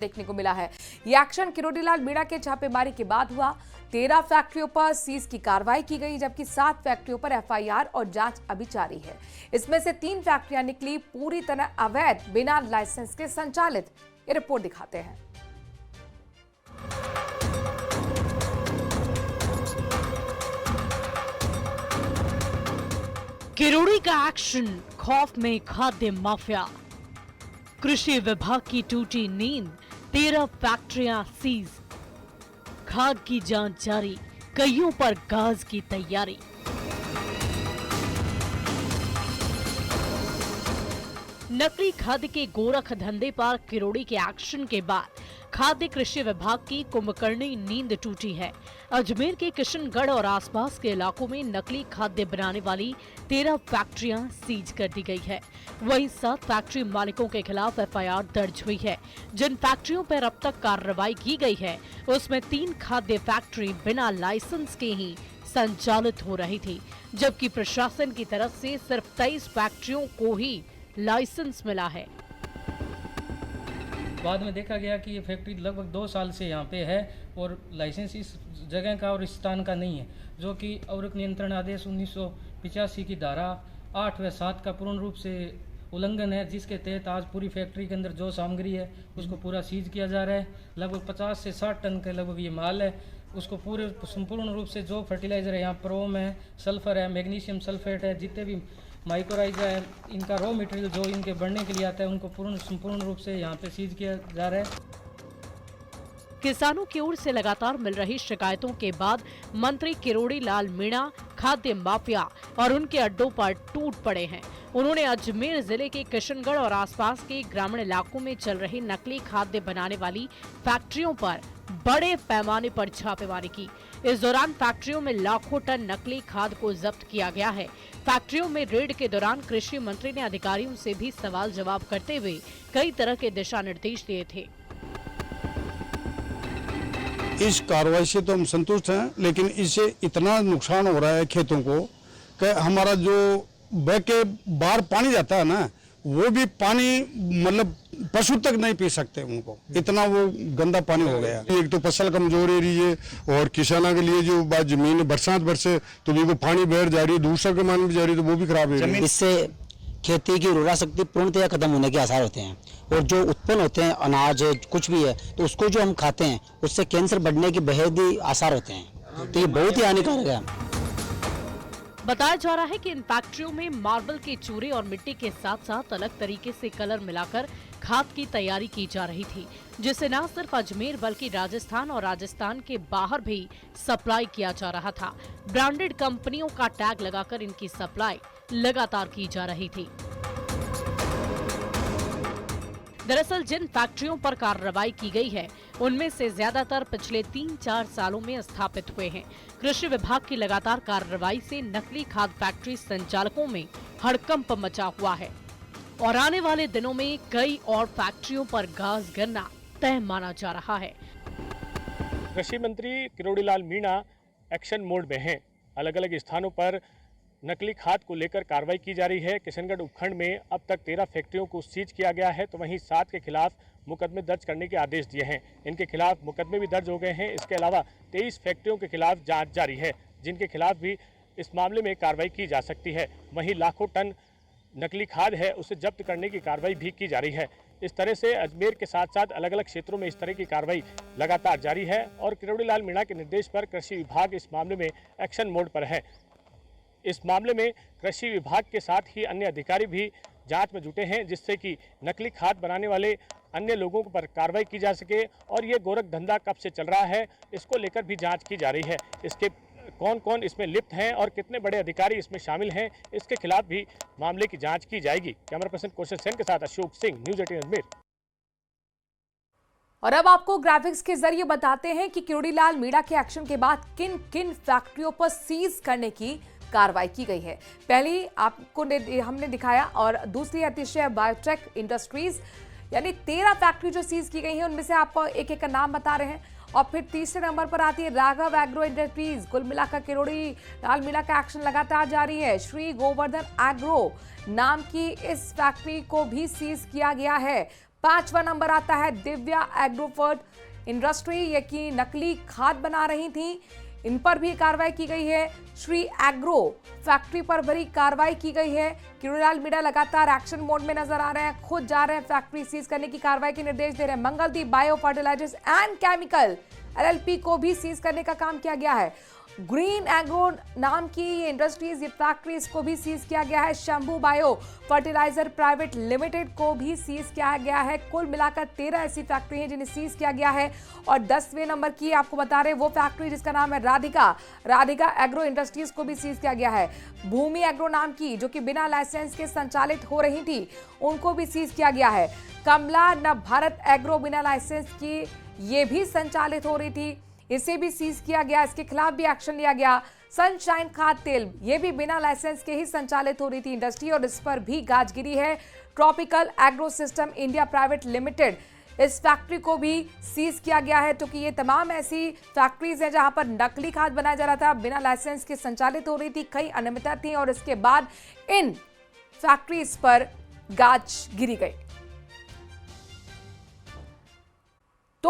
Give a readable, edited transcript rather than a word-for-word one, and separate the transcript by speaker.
Speaker 1: देखने को मिला है। यह एक्शन किरोड़ीलाल मीणा के छापेमारी के बाद हुआ। 13 फैक्ट्रियों पर सीज की कार्रवाई की गई, जबकि 7 फैक्ट्रियों पर एफआईआर और जांच अभी जारी है। इसमें से 3 फैक्ट्रियां निकली पूरी तरह अवैध, बिना लाइसेंस के संचालित। ये रिपोर्ट दिखाते हैं।
Speaker 2: किरोड़ी का एक्शन, खौफ में खाद्य माफिया। कृषि विभाग की टूटी नींद, 13 फैक्ट्रियां सीज। खाद की जांच जारी, कईयों पर गाज की तैयारी। नकली खाद के गोरख धंधे पर किरोड़ी के एक्शन के बाद खाद्य कृषि विभाग की कुंभकर्णी नींद टूटी है। अजमेर के किशनगढ़ और आसपास के इलाकों में नकली खाद्य बनाने वाली 13 फैक्ट्रियां सीज कर दी गई है। वहीं 7 फैक्ट्री मालिकों के खिलाफ एफआईआर दर्ज हुई है। जिन फैक्ट्रियों पर अब तक कार्रवाई की गई है, उसमें 3 खाद्य फैक्ट्री बिना लाइसेंस के ही संचालित हो रही थी, जबकि प्रशासन की तरफ से सिर्फ 23 फैक्ट्रियों को ही लाइसेंस मिला है।
Speaker 3: बाद में देखा गया कि ये फैक्ट्री लगभग 2 साल से यहाँ पे है और लाइसेंस इस जगह का और इस स्थान का नहीं है, जो कि अवरक नियंत्रण आदेश 1985 की धारा 8 व 7 का पूर्ण रूप से उल्लंघन है, जिसके तहत आज पूरी फैक्ट्री के अंदर जो सामग्री है उसको पूरा सीज किया जा रहा है। लगभग 50 से 60 टन का लगभग ये माल है। उसको पूरे संपूर्ण रूप से जो फर्टिलाइजर है, यहाँ प्रोम है, सल्फर है, मैग्नीशियम सल्फेट है, जितने भी माइक्रोराइजा है, इनका रॉ मटेरियल जो इनके बढ़ने के लिए आता है, उनको संपूर्ण रूप से यहाँ पे सीज किया जा रहा है।
Speaker 2: किसानों की ओर से लगातार मिल रही शिकायतों के बाद मंत्री किरोड़ीलाल मीणा खाद्य माफिया और उनके अड्डों पर टूट पड़े हैं। उन्होंने अजमेर जिले के किशनगढ़ और आसपास के ग्रामीण इलाकों में चल रही नकली खाद्य बनाने वाली फैक्ट्रियों पर बड़े पैमाने पर छापेमारी की। इस दौरान फैक्ट्रियों में लाखों टन नकली खाद को जब्त किया गया है। फैक्ट्रियों में रेड के दौरान कृषि मंत्री ने अधिकारियों से भी सवाल जवाब करते हुए कई तरह के दिशा निर्देश दिए थे।
Speaker 4: इस कार्रवाई से तो हम संतुष्ट हैं, लेकिन इससे इतना नुकसान हो रहा है खेतों को कि हमारा जो बह के बाहर पानी जाता है ना, वो भी पानी मतलब पशु तक नहीं पी सकते उनको, इतना वो गंदा पानी हो गया। एक तो फसल कमजोर है रही है और किसानों के लिए जो जमीन बरसात बरसे तो भी वो पानी बह जा रही है, दूसरा के मान भी जा रही है, तो वो भी खराब है।
Speaker 5: इससे खेती की उर्वरा शक्ति पूर्णतया खत्म होने के आसार होते हैं और जो उत्पन्न होते हैं अनाज कुछ भी है, तो उसको जो हम खाते हैं उससे कैंसर बढ़ने के बेहद ही आसार होते हैं, तो ये बहुत ही हानिकारक है।
Speaker 2: बताया जा रहा है कि इन फैक्ट्रियों में मार्बल के चूरे और मिट्टी के साथ साथ अलग तरीके से कलर मिलाकर खाद की तैयारी की जा रही थी, जिसे न सिर्फ अजमेर बल्कि राजस्थान और राजस्थान के बाहर भी सप्लाई किया जा रहा था। ब्रांडेड कंपनियों का टैग लगाकर इनकी सप्लाई लगातार की जा रही थी। दरअसल जिन फैक्ट्रियों पर कार्रवाई की गई है, उनमें से ज्यादातर पिछले 3-4 सालों में स्थापित हुए हैं। कृषि विभाग की लगातार कार्रवाई से नकली खाद फैक्ट्री संचालकों में हड़कंप मचा हुआ है और आने वाले दिनों में कई और फैक्ट्रियों पर गाज गिरना तय माना जा रहा है।
Speaker 6: कृषि मंत्री किरोड़ीलाल मीणा एक्शन मोड में हैं। अलग अलग स्थानों पर नकली खाद को लेकर कार्रवाई की जा रही है। किशनगढ़ उपखंड में अब तक 13 फैक्ट्रियों को सीज किया गया है, तो वहीं 7 के खिलाफ मुकदमे दर्ज करने के आदेश दिए हैं। इनके खिलाफ मुकदमे भी दर्ज हो गए हैं। इसके अलावा 23 फैक्ट्रियों के खिलाफ जांच जारी है, जिनके खिलाफ भी इस मामले में कार्रवाई की जा सकती है। वहीं लाखों टन नकली खाद है, उसे जब्त करने की कार्रवाई भी की जा रही है। इस तरह से अजमेर के साथ साथ अलग अलग क्षेत्रों में इस तरह की कार्रवाई लगातार जारी है और किरोड़ीलाल मीणा के निर्देश पर कृषि विभाग इस मामले में एक्शन मोड पर है। इस मामले में कृषि विभाग के साथ ही अन्य अधिकारी भी जांच में जुटे हैं, जिससे कि नकली खाद बनाने वाले अन्य लोगों पर कार्रवाई की जा सके और ये गोरख धंधा कब से चल रहा है, इसको लेकर भी जांच की जा रही है। इसके कौन कौन इसमें लिप्त हैं और कितने बड़े अधिकारी इसमें शामिल हैं, इसके खिलाफ भी मामले की जांच की जाएगी। कैमरा पर्सन कौशल सेन के साथ अशोक सिंह, न्यूज़ 18 अजमेर।
Speaker 1: और अब आपको ग्राफिक्स के जरिए बताते हैं कि किरोड़ीलाल मीणा के एक्शन के बाद किन किन फैक्ट्रियों पर सीज करने की कार्रवाई की गई है। पहली आपको हमने दिखाया और दूसरी अतिशय बायोटेक इंडस्ट्रीज, यानी 13 फैक्ट्री जो सीज की गई है, उनमें से आपको एक एक का नाम बता रहे हैं। और फिर तीसरे नंबर पर आती है राघव एग्रो इंडस्ट्रीज। कुल मिलाकर किरोड़ीलाल मीणा का एक्शन लगातार जारी है। श्री गोवर्धन एग्रो नाम की इस फैक्ट्री को भी सीज किया गया है। 5वां नंबर आता है दिव्या एग्रोफर्ट इंडस्ट्री, ये की नकली खाद बना रही थी, इन पर भी कार्रवाई की गई है। श्री एग्रो फैक्ट्री पर बड़ी कार्रवाई की गई है। किरोड़ीलाल मीणा लगातार एक्शन मोड में नजर आ रहे हैं, खुद जा रहे हैं फैक्ट्री सीज करने की कार्रवाई के निर्देश दे रहे हैं। Mangaldeep bio fertilizers and chemical LLP को भी सीज करने का काम किया गया है। ग्रीन एग्रो नाम की ये इंडस्ट्रीज, ये फैक्ट्रीज को भी सीज किया गया है। Shambhu bio fertilizer private limited को भी सीज किया गया है। कुल मिलाकर 13 ऐसी फैक्ट्री हैं जिन्हें सीज किया गया है। और 10वें नंबर की आपको बता रहे हैं वो फैक्ट्री जिसका नाम है राधिका एग्रो इंडस्ट्रीज को भी सीज किया गया है। भूमि एग्रो नाम की जो कि बिना लाइसेंस के संचालित हो रही थी, उनको भी सीज किया गया है। कमला न भारत एग्रो बिना लाइसेंस की ये भी संचालित हो रही थी, इसे भी सीज किया गया, इसके खिलाफ भी एक्शन लिया गया। सनशाइन खाद तेल, ये भी बिना लाइसेंस के ही संचालित हो रही थी इंडस्ट्री और इस पर भी गाज गिरी है। Tropical agro system India private limited, इस फैक्ट्री को भी सीज किया गया है, क्योंकि ये तमाम ऐसी फैक्ट्रीज हैं जहां पर नकली खाद बनाया जा रहा था, बिना लाइसेंस के संचालित हो रही थी, कई अनियमितता थी और इसके बाद इन फैक्ट्रीज पर गाज गिरी गई।